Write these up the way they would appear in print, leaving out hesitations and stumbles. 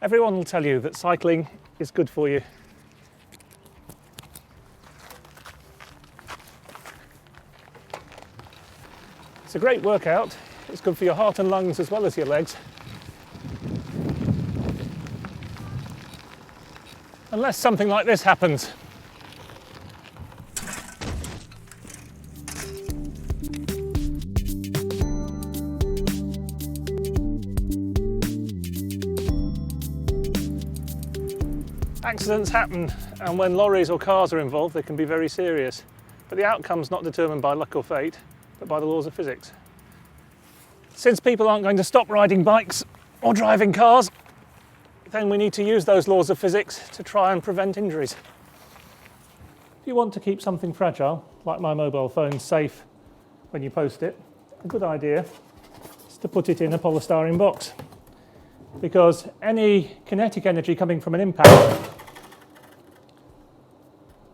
Everyone will tell you that cycling is good for you. It's a great workout. It's good for your heart and lungs as well as your legs. Unless something like this happens. Accidents happen, and when lorries or cars are involved, they can be very serious. But the outcome's not determined by luck or fate, but by the laws of physics. Since people aren't going to stop riding bikes or driving cars, then we need to use those laws of physics to try and prevent injuries. If you want to keep something fragile, like my mobile phone, safe when you post it, a good idea is to put it in a polystyrene box, because any kinetic energy coming from an impact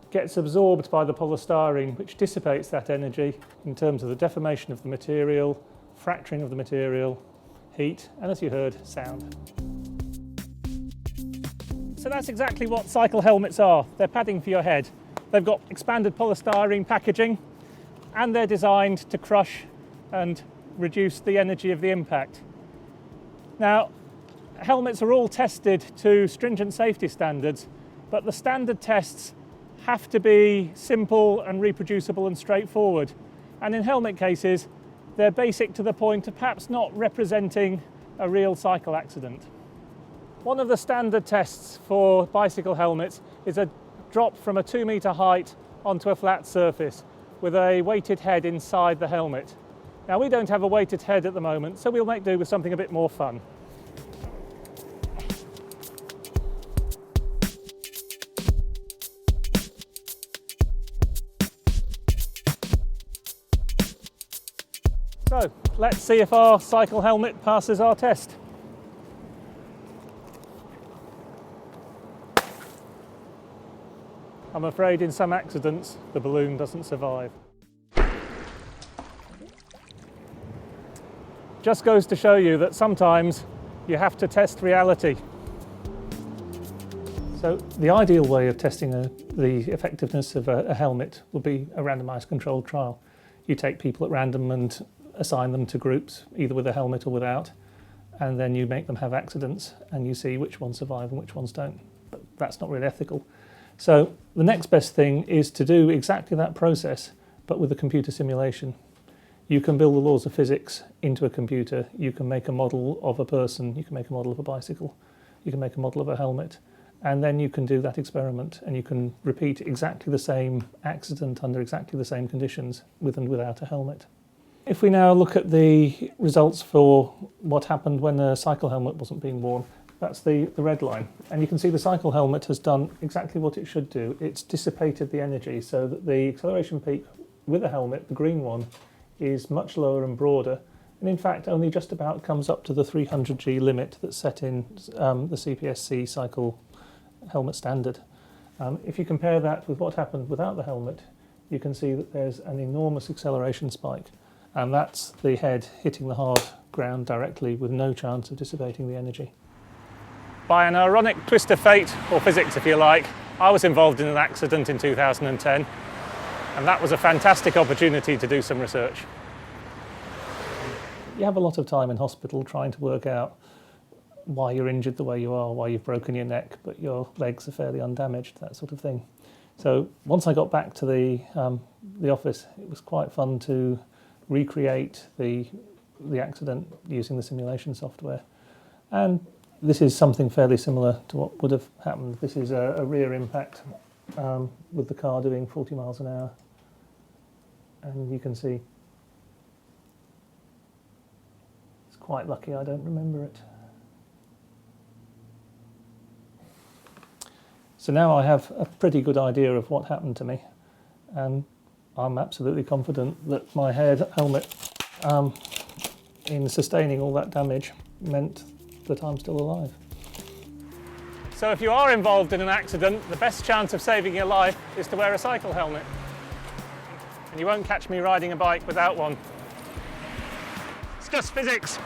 gets absorbed by the polystyrene, which dissipates that energy in terms of the deformation of the material, fracturing of the material, heat, and as you heard, sound. So that's exactly what cycle helmets are. They're padding for your head. They've got expanded polystyrene packaging, and they're designed to crush and reduce the energy of the impact. Now, helmets are all tested to stringent safety standards, but the standard tests have to be simple and reproducible and straightforward. And in helmet cases, they're basic to the point of perhaps not representing a real cycle accident. One of the standard tests for bicycle helmets is a drop from a 2-metre height onto a flat surface with a weighted head inside the helmet. Now, we don't have a weighted head at the moment, so we'll make do with something a bit more fun. So, let's see if our cycle helmet passes our test. I'm afraid in some accidents, the balloon doesn't survive. Just goes to show you that sometimes you have to test reality. So the ideal way of testing the effectiveness of a helmet would be a randomised controlled trial. You take people at random and assign them to groups, either with a helmet or without, and then you make them have accidents and you see which ones survive and which ones don't. But that's not really ethical. So the next best thing is to do exactly that process, but with a computer simulation. You can build the laws of physics into a computer. You can make a model of a person, you can make a model of a bicycle, you can make a model of a helmet, and then you can do that experiment and you can repeat exactly the same accident under exactly the same conditions with and without a helmet. If we now look at the results for what happened when a cycle helmet wasn't being worn, that's the red line. And you can see the cycle helmet has done exactly what it should do. It's dissipated the energy so that the acceleration peak with a helmet, the green one, is much lower and broader. And in fact, only just about comes up to the 300G limit that's set in the CPSC cycle helmet standard. If you compare that with what happened without the helmet, you can see that there's an enormous acceleration spike. And that's the head hitting the hard ground directly with no chance of dissipating the energy. By an ironic twist of fate, or physics if you like, I was involved in an accident in 2010, and that was a fantastic opportunity to do some research. You have a lot of time in hospital trying to work out why you're injured the way you are, why you've broken your neck, but your legs are fairly undamaged, that sort of thing. So once I got back to the office, it was quite fun to recreate the accident using the simulation software. And this is something fairly similar to what would have happened. This is a rear impact with the car doing 40 miles an hour. And you can see it's quite lucky I don't remember it. So now I have a pretty good idea of what happened to me, and I'm absolutely confident that my helmet in sustaining all that damage meant that I'm still alive. So if you are involved in an accident, the best chance of saving your life is to wear a cycle helmet. and you won't catch me riding a bike without one. It's just physics.